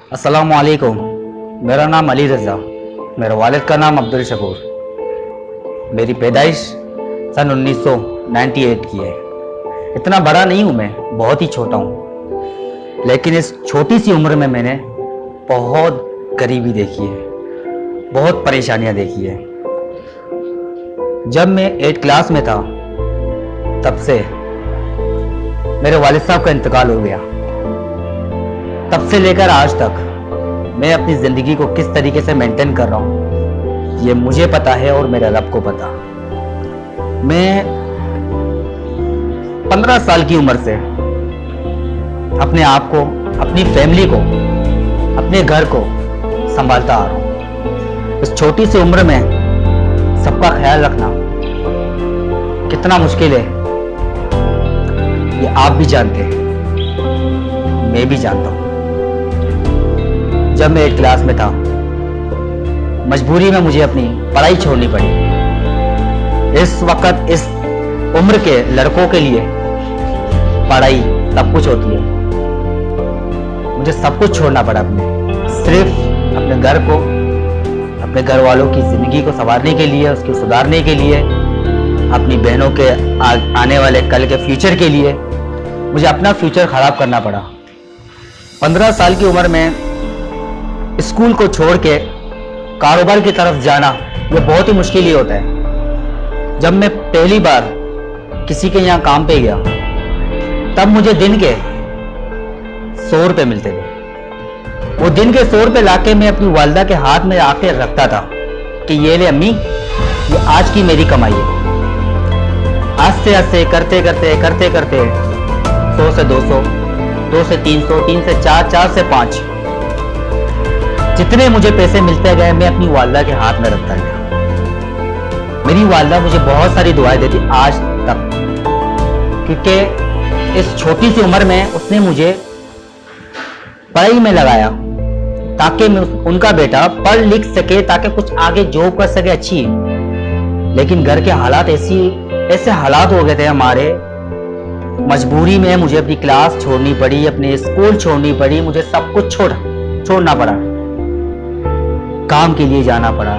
अस्सलाम वालेकुम। मेरा नाम अली रज़ा, मेरे वालिद का नाम अब्दुल शकूर। मेरी पैदाइश सन 1998 की है। इतना बड़ा नहीं हूँ मैं, बहुत ही छोटा हूँ। लेकिन इस छोटी सी उम्र में मैंने बहुत गरीबी देखी है, बहुत परेशानियाँ देखी है। जब मैं 8 क्लास में था तब से मेरे वालिद साहब का इंतकाल हो गया। तब से लेकर आज तक मैं अपनी ज़िंदगी को किस तरीके से मेंटेन कर रहा हूँ ये मुझे पता है और मेरे रब को पता। मैं 15 साल की उम्र से अपने आप को, अपनी फैमिली को, अपने घर को संभालता आ रहा हूँ। इस छोटी सी उम्र में सबका ख्याल रखना कितना मुश्किल है ये आप भी जानते हैं, मैं भी जानता हूँ। जब मैं 8 क्लास में था, मजबूरी में मुझे अपनी पढ़ाई छोड़नी पड़ी। इस वक्त इस उम्र के लड़कों के लिए पढ़ाई सब कुछ होती है। मुझे सब कुछ छोड़ना पड़ा सिर्फ अपने घर को, अपने घर वालों की जिंदगी को संवारने के लिए, उसको सुधारने के लिए, अपनी बहनों के आने वाले कल के फ्यूचर के लिए मुझे अपना फ्यूचर खराब करना पड़ा। 15 साल की उम्र में स्कूल को छोड़ के कारोबार की तरफ जाना ये बहुत ही मुश्किल ही होता है। जब मैं पहली बार किसी के यहाँ काम पे गया तब मुझे दिन के 100 रुपये मिलते थे। वो दिन के 100 रुपये लाके मैं अपनी वालदा के हाथ में आके रखता था कि ये ले अम्मी, ये आज की मेरी कमाई है। आस्ते आस्ते करते करते 100 से 200, 2 से 300, 3 से 4, 4 से 5, जितने मुझे पैसे मिलते गए मैं अपनी वालदा के हाथ में रखता गया। मेरी वालदा मुझे बहुत सारी दुआएं देती आज तक, क्योंकि इस छोटी सी उम्र में उसने मुझे पढ़ाई में लगाया ताकि मैं उनका बेटा पढ़ लिख सके, ताकि कुछ आगे जॉब कर सके अच्छी। लेकिन घर के हालात ऐसे हालात हो गए थे हमारे, मजबूरी में मुझे अपनी क्लास छोड़नी पड़ी, अपने स्कूल छोड़नी पड़ी, मुझे सब कुछ छोड़ना पड़ा। काम के लिए जाना पड़ा,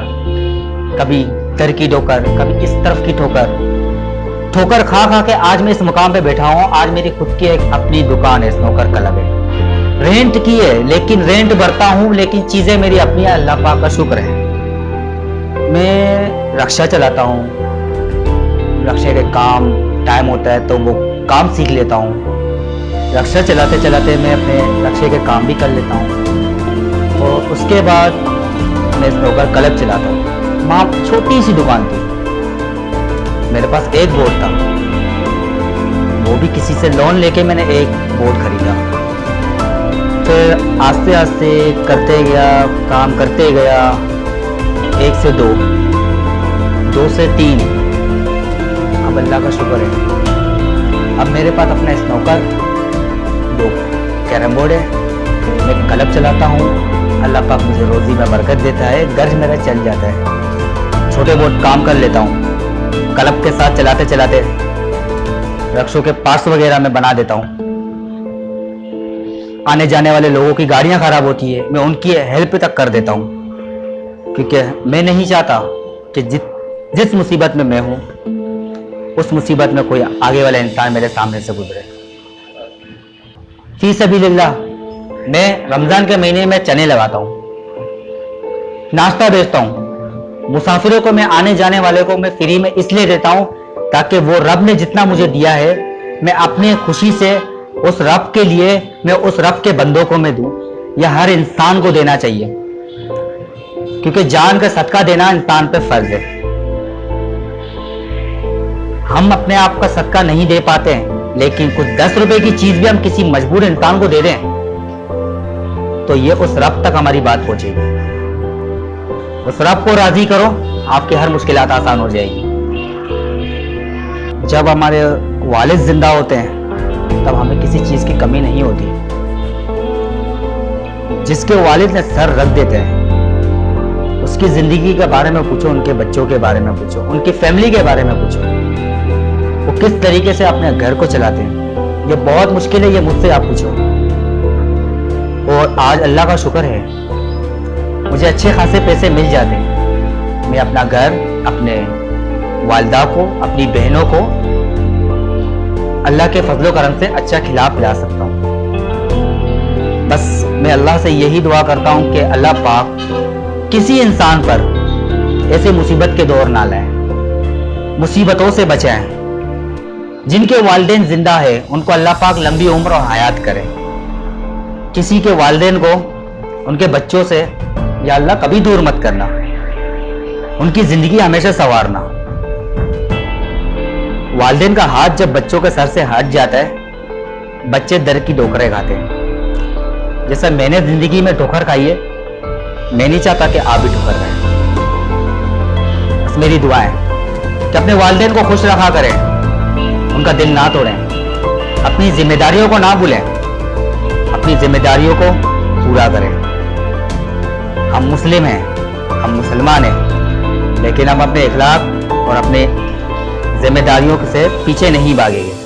कभी इधर की ठोकर, कभी इस तरफ की ठोकर खा खा के आज मैं इस मुकाम पे बैठा हूँ। आज मेरी खुद की एक अपनी दुकान है, स्नोकर क्लब है, रेंट की है, लेकिन रेंट भरता हूँ, लेकिन चीजें मेरी अपनी है, अल्लाह पाक का शुक्र है। मैं रक्षा चलाता हूँ, रक्षा के काम टाइम होता है तो वो काम सीख लेता हूँ। रक्षा चलाते चलाते मैं अपने रक्षे के काम भी कर लेता हूँ और उसके बाद मैं स्नोकर क्लब चलाता हूँ। वहाँ छोटी सी दुकान थी, मेरे पास एक बोर्ड था, वो भी किसी से लोन लेके मैंने एक बोर्ड खरीदा। फिर आस्ते आस्ते करते गया, काम करते गया, 1 से 2, 2 से 3, अब अल्लाह का शुक्र है अब मेरे पास अपना स्नोकर, 2 कैरम बोर्ड है, मैं क्लब चलाता हूँ। अल्लाह पाक मुझे रोजी में बरकत देता है, गर्ज मेरा चल जाता है। छोटे बहुत काम कर लेता हूँ, क्लब के साथ चलाते चलाते रक्षों के पास वगैरह में बना देता हूँ। आने जाने वाले लोगों की गाड़ियां खराब होती है, मैं उनकी हेल्प तक कर देता हूँ, क्योंकि मैं नहीं चाहता कि जिस मुसीबत में मैं हूँ उस मुसीबत में कोई आगे वाला इंसान मेरे सामने से गुजरे। फी सबीलिल्लाह मैं रमजान के महीने में चने लगाता हूँ, नाश्ता बेचता हूँ। मुसाफिरों को, मैं आने जाने वाले को मैं फ्री में इसलिए देता हूँ ताकि वो रब ने जितना मुझे दिया है मैं अपने खुशी से उस रब के लिए, मैं उस रब के बंदों को मैं दूं। यह हर इंसान को देना चाहिए, क्योंकि जान का सदका देना इंसान पे फर्ज है। हम अपने आप का सदका नहीं दे पाते हैं, लेकिन कुछ 10 रुपए की चीज भी हम किसी मजबूर इंसान को दे दें तो ये उस रब तक हमारी बात पहुंचेगी। उस रब को राजी करो, आपकी हर मुश्किलात आसान हो जाएगी। जब हमारे वालिद जिंदा होते हैं तब हमें किसी चीज की कमी नहीं होती। जिसके वालिद ने सर रख देते हैं उसकी जिंदगी के बारे में पूछो, उनके बच्चों के बारे में पूछो, उनकी फैमिली के बारे में पूछो, वो किस तरीके से अपने घर को चलाते हैं। ये बहुत मुश्किल है, ये मुझसे आप पूछो। और आज अल्लाह का शुक्र है मुझे अच्छे खासे पैसे मिल जाते, मैं अपना घर, अपने वालिदा को, अपनी बहनों को अल्लाह के फजलो करम से अच्छा खिला पिला सकता हूँ। बस मैं अल्लाह से यही दुआ करता हूँ कि अल्लाह पाक किसी इंसान पर ऐसे मुसीबत के दौर ना लाए, मुसीबतों से बचाएं। जिनके वालिदैन जिंदा है उनको अल्लाह पाक लंबी उम्र और हयात करे। किसी के वालिदैन को उनके बच्चों से या अल्लाह कभी दूर मत करना, उनकी जिंदगी हमेशा संवारना। वालिदैन का हाथ जब बच्चों के सर से हट जाता है, बच्चे दर की ठोकरें खाते हैं। जैसा मैंने जिंदगी में ठोकर खाई है, मैं नहीं चाहता कि आप भी ठोकर खाएं। बस मेरी दुआ है कि अपने वालिदैन को खुश रखा करें, उनका दिल ना तोड़ें, अपनी जिम्मेदारियों को ना भूलें, अपनी जिम्मेदारियों को पूरा करें। हम मुस्लिम हैं, हम मुसलमान हैं, लेकिन हम अपने इखलाक और अपने जिम्मेदारियों से पीछे नहीं भागेंगे।